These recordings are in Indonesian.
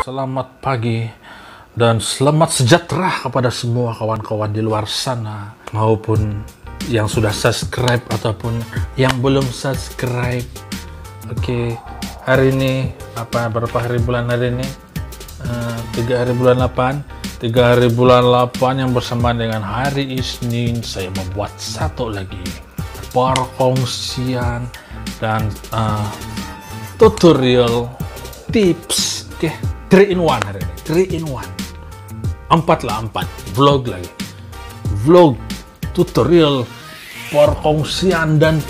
Selamat pagi dan selamat sejahtera kepada semua kawan-kawan di luar sana, maupun yang sudah subscribe ataupun yang belum subscribe. Oke, hari ini berapa hari bulan hari ini? 3 hari bulan 8. 3 hari bulan 8 yang bersamaan dengan hari Isnin, saya membuat satu lagi perkongsian dan tutorial tips. Oke, 3 in 1 hari ini. 3 in 1. 4 vlog lagi. Vlog, tutorial, perkongsian dan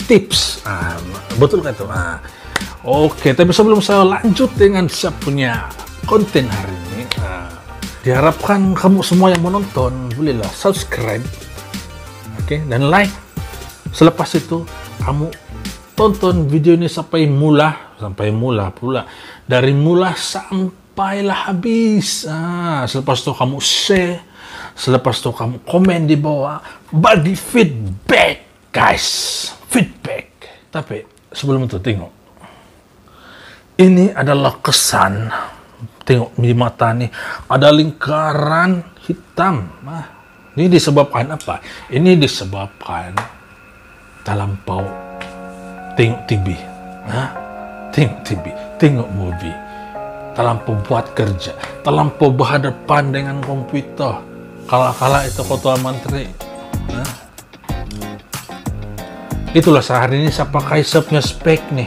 tips. Betul kan tuh? Oke, tapi sebelum saya lanjut dengan saya punya konten hari ini, diharapkan kamu semua yang menonton bolehlah subscribe, oke, dan like. Selepas itu kamu tonton video ini sampai mula pula, dari mula sampailah habis. Selepas itu kamu share, selepas itu kamu komen di bawah, bagi feedback, guys, feedback. Tapi sebelum itu tengok, ini adalah kesan. Tengok di mata nih, ada lingkaran hitam. Ini disebabkan apa? Ini disebabkan terlampau tengok TV. Tengok TV, tengok movie. Terlampau buat kerja, terlampau berhadapan dengan komputer. Kala-kala itu ketua menteri. Itulah sehari ini saya pakai punya spek nih.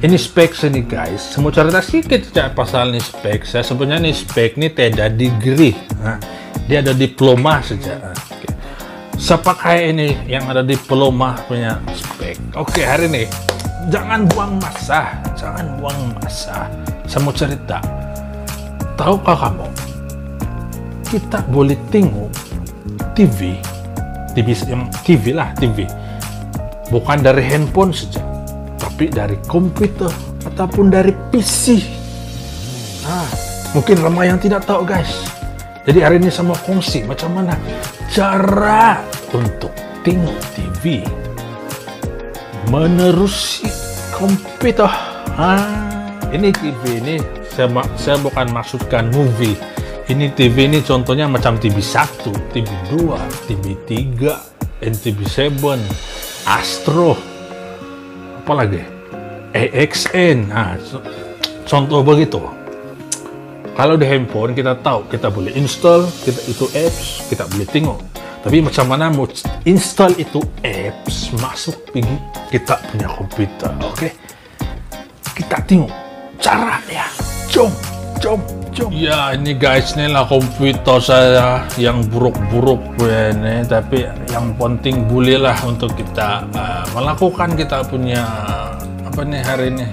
Ini spek sini guys, saya mau cerita sedikit pasal ini spek. Saya sebenarnya nih spek ini tidak degree, dia ada diploma saja. Saya pakai ini yang ada diploma punya spek. Oke, hari ini jangan buang masa. Saya mau cerita, tahukah kamu, kita boleh tengok TV bukan dari handphone saja, tapi dari komputer ataupun dari PC. Mungkin ramai yang tidak tahu guys. Jadi hari ini saya mau kongsi macam mana cara untuk tengok TV menerusi komputer. Ini TV ini saya bukan maksudkan movie. Ini TV ini contohnya macam TV 1, TV 2, TV 3, NTV7, Astro, apalagi AXN. Contoh begitu. Kalau di handphone kita tahu, kita boleh install itu apps, kita boleh tengok. Tapi macam mana mau install itu apps masuk pergi kita punya komputer, oke? Kita tengok caranya. Jom. Ya ini guys, inilah komputer saya yang buruk-buruk ini, tapi yang penting bolehlah untuk kita melakukan kita punya hari ini,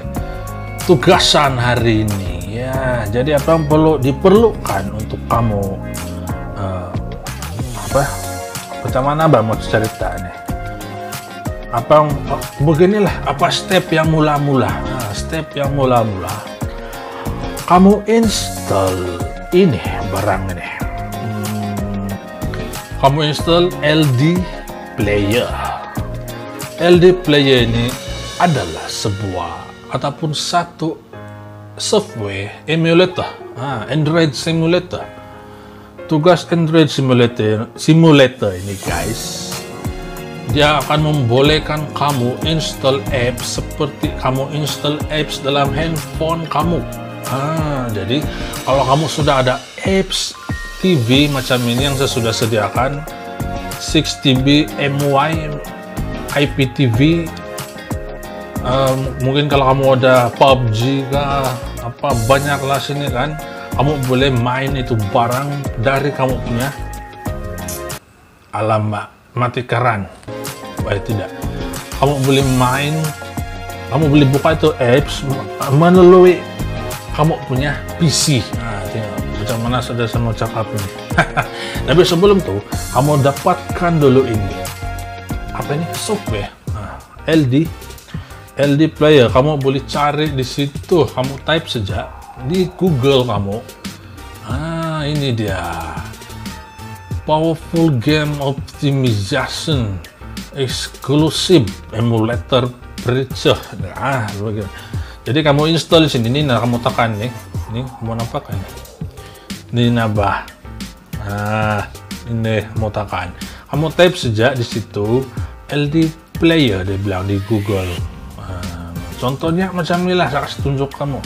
tugasan hari ini. Ya, jadi apa yang diperlukan untuk kamu macam mana mau cerita nih? Beginilah step yang mula-mula. Step yang mula-mula, kamu install ini barang ini. Kamu install LD Player. LD Player ini adalah sebuah ataupun satu software emulator, Android simulator. Tugas Android simulator ini guys, dia akan membolehkan kamu install apps seperti kamu install apps dalam handphone kamu. Jadi kalau kamu sudah ada apps TV macam ini yang saya sudah sediakan, 6TB MY IPTV, mungkin kalau kamu ada PUBG banyaklah sini kan, kamu boleh main itu barang dari kamu punya alamat matikaran. Tidak, kamu boleh main, kamu boleh buka itu apps melalui kamu punya PC. Tengok macam mana sudah saya mau cakap ini. Tapi sebelum itu, kamu dapatkan dulu ini software LD Player. Kamu boleh cari di situ, kamu type saja di Google kamu. Ini dia, Powerful Game Optimization Exclusive Emulator Breacher. Jadi kamu install di sini, ini nah kamu tekan nih, ini mau nampak kan? Ini nambah. Nah, ini mau tekan. Kamu type saja di situ LD Player, dia bilang di Google. Nah, contohnya macam inilah, saya kasih tunjuk kamu.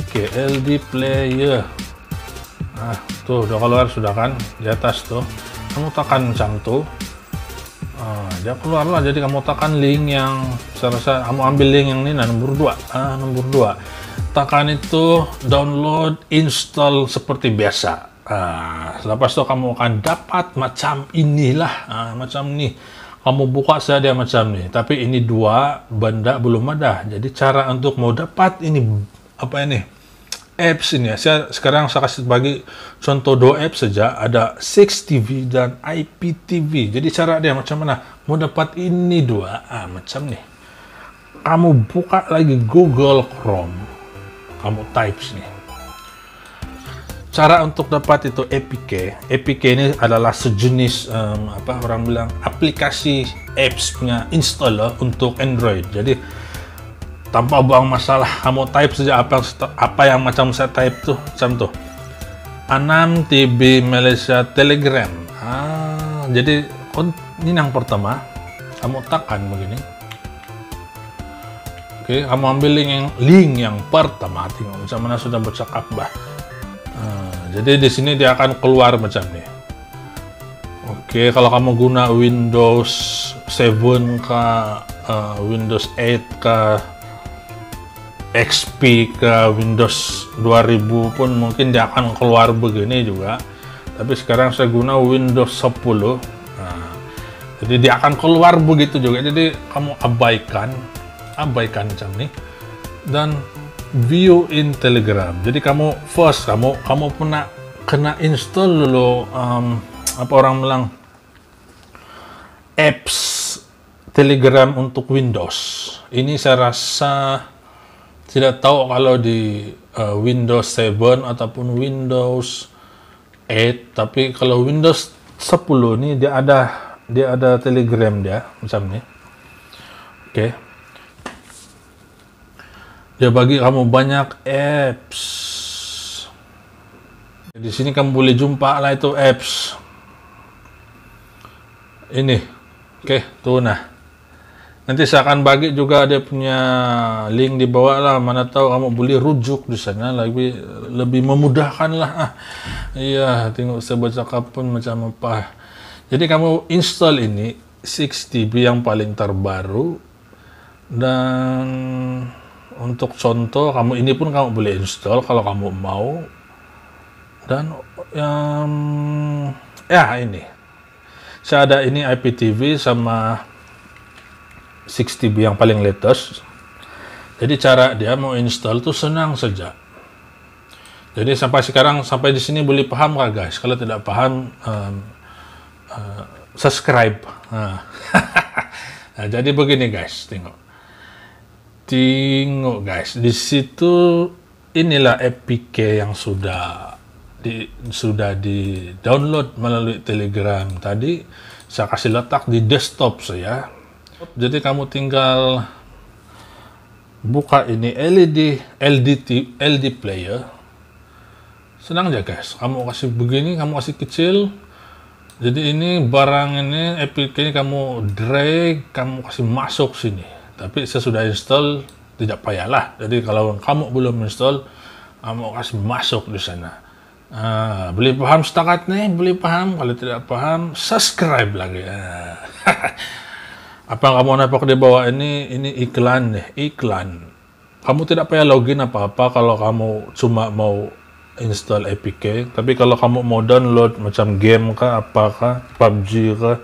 Oke, LD Player. Nah, tuh udah keluar sudah kan di atas tuh. Kamu tekan macam tuh. Dia keluar lah. Jadi kamu tekan link yang saya rasa kamu ambil link yang ini, nah, nomor 2. Nomor 2. Tekan itu download, install seperti biasa. Selepas itu kamu akan dapat macam inilah, macam ini. Kamu buka saja macam ini. Tapi ini 2 benda belum ada. Jadi cara untuk mau dapat ini apa ini? Apps ini ya. Sekarang saya kasih bagi contoh 2 apps saja. Ada 6TV dan IPTV. Jadi cara dia macam mana? Mau dapat ini 2, macam nih. Kamu buka lagi Google Chrome. Kamu type sini. Cara untuk dapat itu APK. APK ini adalah sejenis apa orang bilang aplikasi apps punya installer untuk Android. Jadi tanpa buang masalah, kamu type saja apa yang macam saya type tuh, macam tuh. 6TB Malaysia Telegram. Jadi ini yang pertama, kamu tekan begini. Oke, kamu ambil link yang pertama, tengok macam mana sudah bercakap bah. Jadi di sini dia akan keluar macam ini. Oke, kalau kamu guna Windows 7 ke Windows 8 ke XP ke Windows 2000 pun mungkin dia akan keluar begini juga. Tapi sekarang saya guna Windows 10. Jadi dia akan keluar begitu juga. Jadi kamu abaikan macam ini dan view in Telegram. Jadi kamu first kamu kena install dulu apa orang bilang apps Telegram untuk Windows. Ini saya rasa tidak tahu kalau di Windows 7 ataupun Windows 8, tapi kalau Windows 10 ini dia ada Telegram dia macam ini. Oke. Dia bagi kamu banyak apps. Di sini kamu boleh jumpa lah itu apps. Ini. Oke, tuh nah. Nanti saya akan bagi juga dia punya link di bawah lah. Mana tahu kamu boleh rujuk di sana lebih memudahkan lah. Iya, tengok saya baca kapan macam apa. Jadi kamu install ini 6TB yang paling terbaru. Dan untuk contoh kamu ini pun kamu boleh install kalau kamu mau. Dan ya ini. Saya ada ini IPTV sama 6TB yang paling latest. Jadi cara dia mau install tuh senang saja. Jadi sampai sekarang sampai di sini boleh paham kah guys? Kalau tidak paham subscribe. Nah, jadi begini guys, tengok guys, di situ inilah APK yang sudah di download melalui Telegram tadi. Saya kasih letak di desktop saya. Jadi kamu tinggal buka ini LD Player. Senang aja guys. Kamu kasih begini, kamu kasih kecil. Jadi ini barang ini APK ini kamu drag, kamu kasih masuk sini. Tapi saya sudah install, tidak payahlah. Jadi kalau kamu belum install, kamu kasih masuk di sana. Boleh paham setakat nih, boleh paham. Kalau tidak paham, subscribe lagi. Apa yang kamu nampak di bawah ini iklan nih, iklan. Kamu tidak payah login apa-apa kalau kamu cuma mau install APK. Tapi kalau kamu mau download macam game kah, apakah, PUBG kah,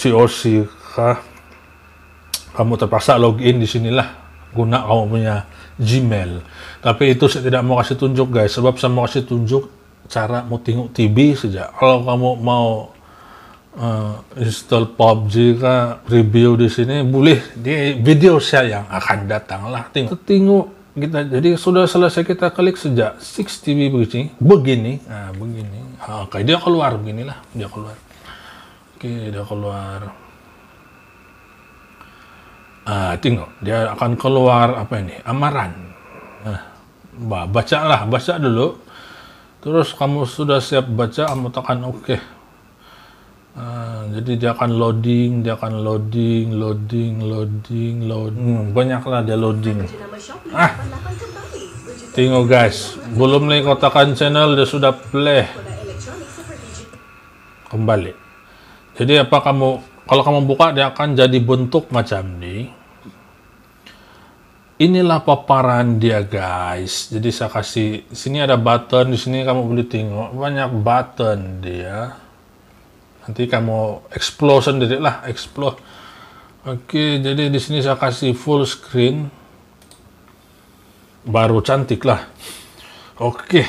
COC kah, kamu terpaksa login di sinilah guna kamu punya Gmail. Tapi itu saya tidak mau kasih tunjuk guys, sebab saya mau kasih tunjuk cara mau tengok TV saja. Kalau kamu mau install PUBG kah, review di sini boleh di video saya yang akan datang lah. Tengok kita. Jadi sudah selesai kita klik sejak 6TB begini. Oke, dia keluar beginilah, dia keluar. Oke, dia keluar. Tengok, dia akan keluar apa ini? Amaran. Baca dulu. Terus kamu sudah siap baca, kamu tekan OK. Jadi dia akan loading. Banyaklah dia loading. Tengok guys, belum lagi kau tekan channel, dia sudah play. Kembali. Jadi kalau kamu buka, dia akan jadi bentuk macam ini. Inilah paparan dia guys. Jadi saya kasih, sini ada button, di sini kamu boleh tengok banyak button dia. Nanti kamu explore sendiri lah, explore. Oke, jadi di sini saya kasih full screen. Baru cantik lah. Oke.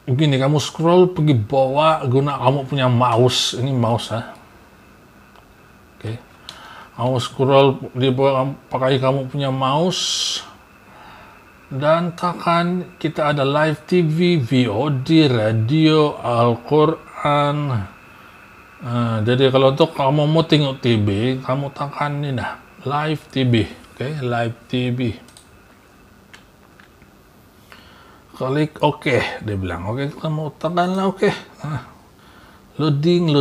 Begini, kamu scroll pergi bawah guna kamu punya mouse. Ini mouse ya. Oke. Kamu scroll di bawah pakai kamu punya mouse. Dan tekan kita ada live TV, VOD, radio, Al-Quran. Jadi kalau untuk kamu mau tengok TV, kamu tekan ini nah, live TV. Oke, live TV. Klik OK, dia bilang OK, kamu tekanlah OK. Loading.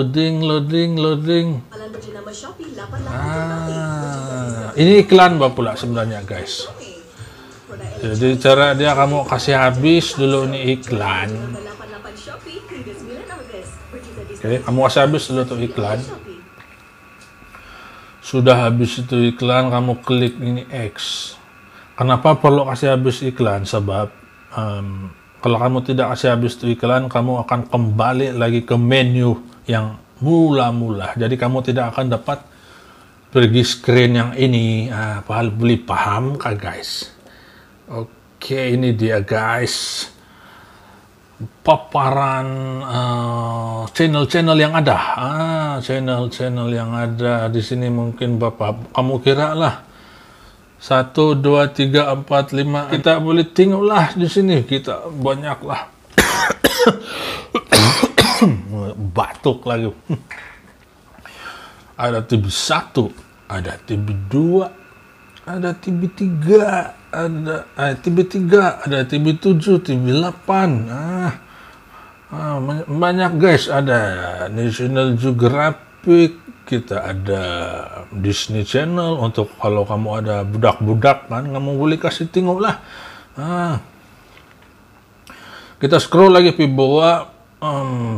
Ini iklan pula sebenarnya guys. Jadi cara dia kamu kasih habis dulu ini iklan. Oke, kamu kasih habis dulu tuh iklan. Sudah habis itu iklan, kamu klik ini X. Kenapa perlu kasih habis iklan? Sebab kalau kamu tidak kasih habis itu iklan, kamu akan kembali lagi ke menu yang mula-mula. Jadi kamu tidak akan dapat pergi screen yang ini. Paham kah guys? Oke, ini dia guys. Paparan channel-channel yang ada. Channel-channel yang ada di sini mungkin Bapak kamu kira lah 1, 2, 3, 4, 5. Kita boleh tengok lah di sini. Kita banyak lah. Batuk lagi. Ada TV 1, ada TV 2, ada TV 3, ada TV 3, ada TV 7, TV 8. Banyak guys. Ada National Geographic. Kita ada Disney Channel untuk kalau kamu ada budak-budak kan, kamu boleh kasih tengok lah. Kita scroll lagi ke bawah.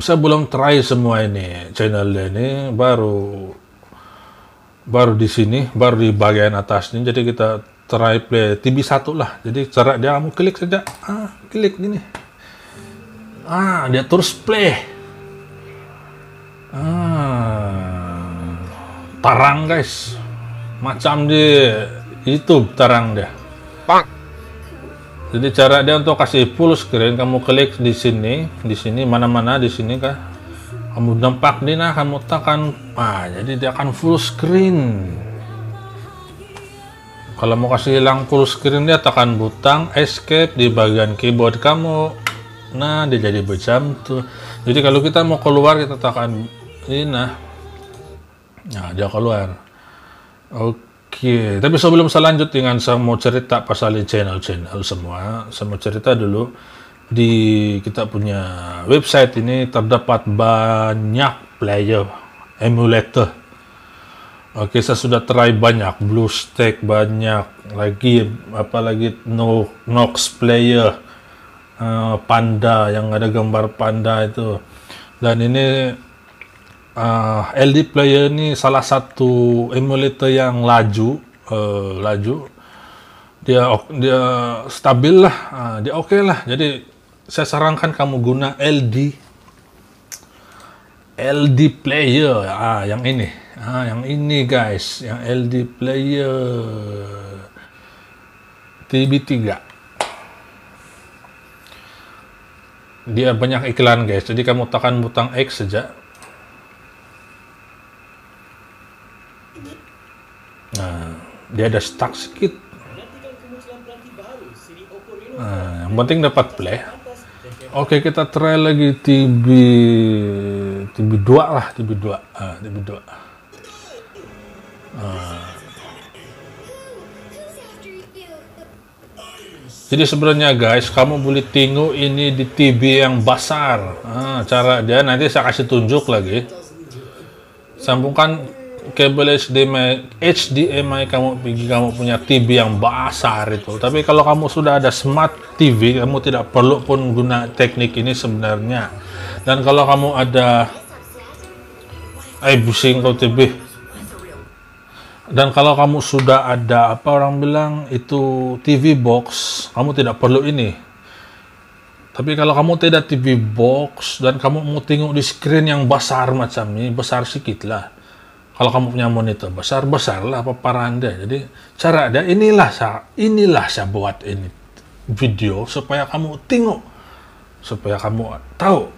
Saya belum try semua ini channel ini, baru di sini, baru di bagian atas ini. Jadi kita try play TV 1 lah. Jadi cara dia kamu klik saja, klik gini. Dia terus play. Tarang guys, macam di YouTube tarang dia. Jadi cara dia untuk kasih full screen, kamu klik di sini mana-mana di sini kah? Kamu nampak di nah, kamu tekan, jadi dia akan full screen. Kalau mau kasih hilang full screen, dia tekan butang escape di bagian keyboard kamu. Nah, dia jadi macam tuh. Jadi kalau kita mau keluar, kita tekan ini nah. Nah, dia keluar. Oke, tapi sebelum saya lanjut dengan saya mau cerita pasal channel-channel semua, saya mau cerita dulu di kita punya website ini terdapat banyak player emulator. Oke, saya sudah try banyak, BlueStack banyak, apalagi Nox player, Panda yang ada gambar panda itu, dan ini LD player ini salah satu emulator yang laju, dia stabil lah, dia oke lah. Jadi saya sarankan kamu guna LD player, yang ini guys, yang LD player TB3. Dia banyak iklan guys, jadi kamu tekan butang X saja. Dia ada stuck sedikit. Yang penting dapat play. Oke, kita try lagi TB 2 lah, TB 2. Jadi sebenarnya guys, kamu boleh tengok ini di TV yang besar. Cara dia nanti saya kasih tunjuk lagi. Sambungkan kabel HDMI kamu pergi kamu punya TV yang besar itu. Tapi kalau kamu sudah ada smart TV, kamu tidak perlu pun guna teknik ini sebenarnya. Dan kalau kamu ada pusing kau TV. Dan kalau kamu sudah ada apa orang bilang itu TV box, kamu tidak perlu ini. Tapi kalau kamu tidak TV box dan kamu mau tengok di screen yang besar macam ini, besar sedikit lah. Kalau kamu punya monitor besar lah paparan dia. Jadi cara dia inilah saya buat ini video supaya kamu tengok, supaya kamu tahu.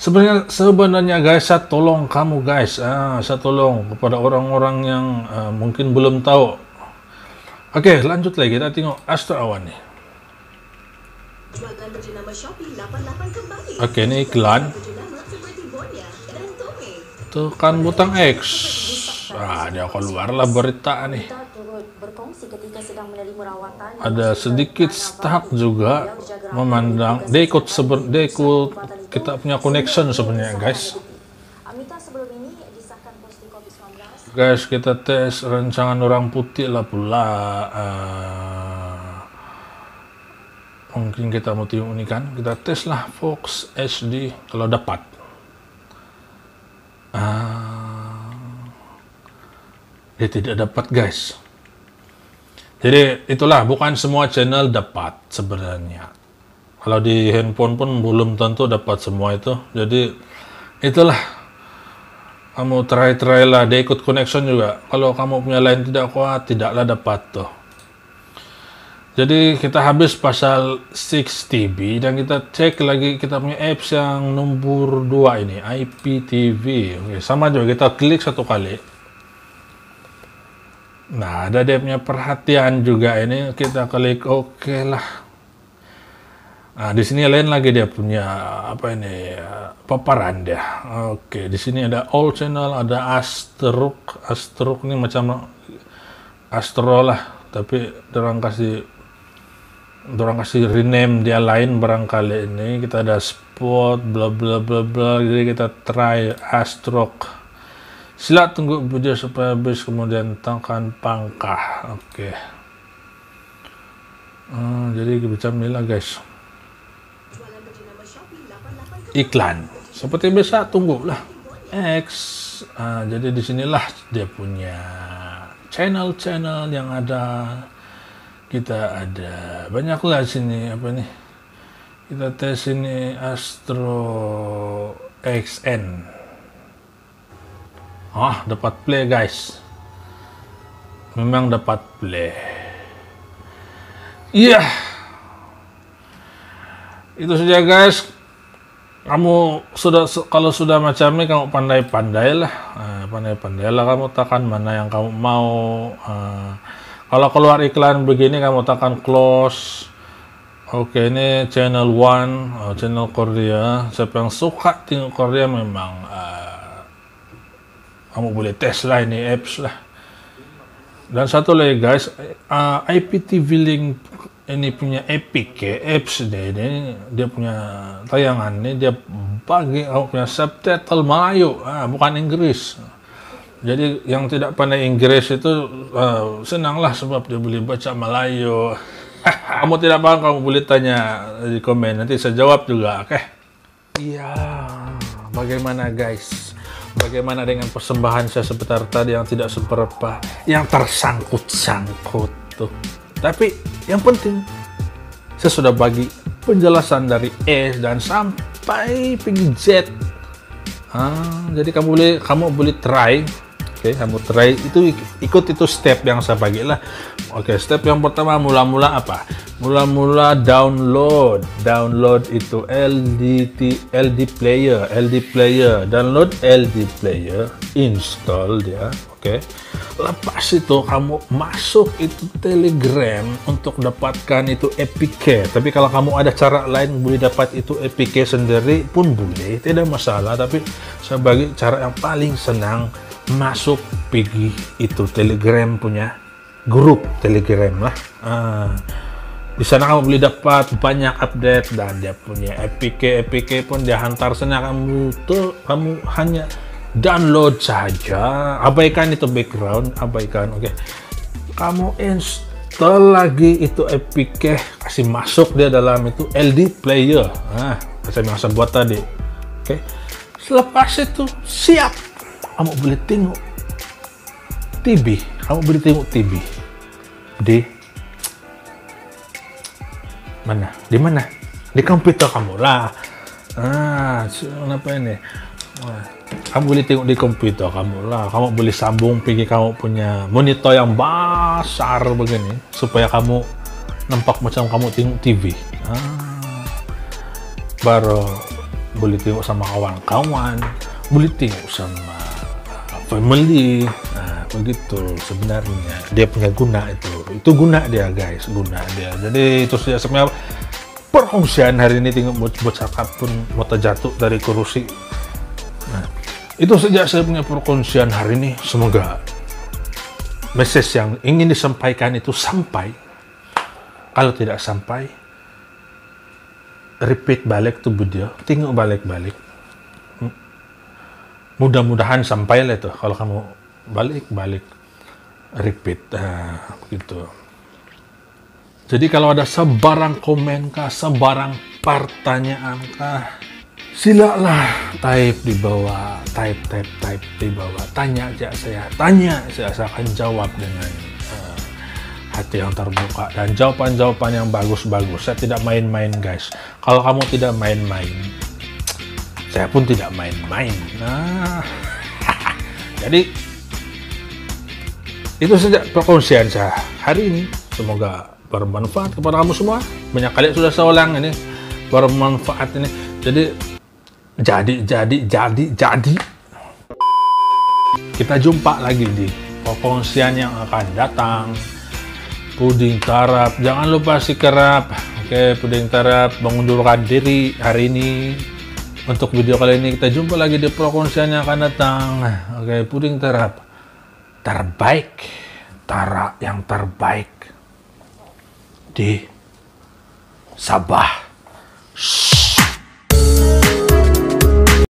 Sebenarnya guys, saya tolong kamu guys, saya tolong kepada orang-orang yang mungkin belum tahu. Oke, lanjut lagi kita tengok Astro Awan nih. Oke, ini iklan. Tekan butang X. Dia keluarlah berita nih. Ada sedikit stuck juga memandang. Dia ikut kita punya connection sebenarnya guys. Guys, kita tes rancangan orang putih lah pula. Mungkin kita mau tengok ini kan. Kita tes lah Fox HD kalau dapat. Dia tidak dapat guys. Jadi itulah, bukan semua channel dapat sebenarnya. Kalau di handphone pun belum tentu dapat semua itu. Jadi itulah, kamu try lah. Dia ikut connection juga. Kalau kamu punya line tidak kuat, tidaklah dapat tuh. Jadi kita habis pasal 6TV dan kita cek lagi kita punya apps yang nomor 2 ini, IPTV. Oke, sama juga kita klik satu kali. Nah, ada dia punya perhatian juga ini. Kita klik oke lah. Nah, di sini lain lagi dia punya apa ini paparan dia. Oke, di sini ada all channel, ada Astruk ini macam Astro lah, tapi orang kasih rename dia lain barangkali ini. Kita ada spot bla bla bla bla. Jadi kita try Astruk. Sila tunggu video supaya habis kemudian tekan pangkah. Oke. Jadi macam inilah guys. Iklan seperti biasa, tunggulah X. Jadi disinilah dia punya channel yang ada. Kita ada banyak lah sini apa nih, kita tes ini Astro XN. Dapat play guys, memang dapat play. Iya, itu saja guys. Kamu kalau sudah macam ini, kamu pandai-pandai lah. Pandai-pandai lah kamu tekan mana yang kamu mau. Kalau keluar iklan begini, kamu tekan close. Oke, ini channel 1, channel Korea. Siapa yang suka tengok Korea memang kamu boleh tes lah ini apps lah. Dan satu lagi guys, IPTV Link ini punya Epic apps ini dia punya tayangan ini, dia bagi punya subtitle Melayu, bukan Inggris. Jadi yang tidak pandai Inggris itu senanglah sebab dia boleh baca Melayu. Kamu tidak paham, kamu boleh tanya di komen, nanti saya jawab juga. Oke? Iya, bagaimana guys? Bagaimana dengan persembahan saya sebentar tadi yang tidak seberapa, yang tersangkut-sangkut tuh. Tapi yang penting saya sudah bagi penjelasan dari S dan sampai pergi Z. Jadi kamu boleh try. Oke, kamu try itu, ikut itu step yang saya bagi lah. Oke, step yang pertama mula-mula apa? Mula-mula download itu LD player, download LD player, install dia. Oke. Lepas itu kamu masuk itu Telegram untuk dapatkan itu APK. Tapi kalau kamu ada cara lain boleh dapat itu APK sendiri pun boleh, tidak masalah. Tapi saya bagi cara yang paling senang, masuk pergi itu Telegram punya grup Telegram lah. Di sana kamu boleh dapat banyak update, dan dia punya APK pun dia hantar sana. Kamu hanya download saja, abaikan itu background, abaikan. Oke, kamu install lagi itu APK, kasih masuk dia dalam itu LD player. Saya buat tadi. Oke, selepas itu siap, kamu boleh tengok TV. Kamu boleh tengok TV di mana? Di mana? Di komputer kamu lah. Kenapa ini? Kamu boleh tengok di komputer kamu lah. Kamu boleh sambung pergi kamu punya monitor yang besar begini supaya kamu nampak macam kamu tengok TV. Baru boleh tengok sama kawan-kawan, boleh tengok sama family. Begitu sebenarnya dia punya guna itu guna dia guys, guna dia. Jadi itu saja sebenarnya perkongsian hari ini. Tengok bocah pun mau terjatuh dari kursi. Itu saja saya punya perkongsian hari ini. Semoga message yang ingin disampaikan itu sampai. Kalau tidak sampai, repeat balik tuh video, tengok balik-balik. Mudah-mudahan sampai lah itu. Kalau kamu balik repeat begitu. Jadi kalau ada sebarang komen kah, sebarang pertanyaan kah, silalah type di bawah, type di bawah. Tanya aja saya akan jawab dengan hati yang terbuka dan jawaban-jawaban yang bagus-bagus. Saya tidak main-main guys. Kalau kamu tidak main-main, saya pun tidak main-main. Jadi itu saja perkongsian saya hari ini. Semoga bermanfaat kepada kamu semua. Banyak kali sudah saya ulang ini, bermanfaat ini. Jadi kita jumpa lagi di perkongsian yang akan datang. Puding Tarap, jangan lupa si kerap. Oke, Puding Tarap mengundurkan diri hari ini. Untuk video kali ini kita jumpa lagi di perkongsian yang akan datang. Oke, Puding Tarap terbaik, Tara yang terbaik di Sabah.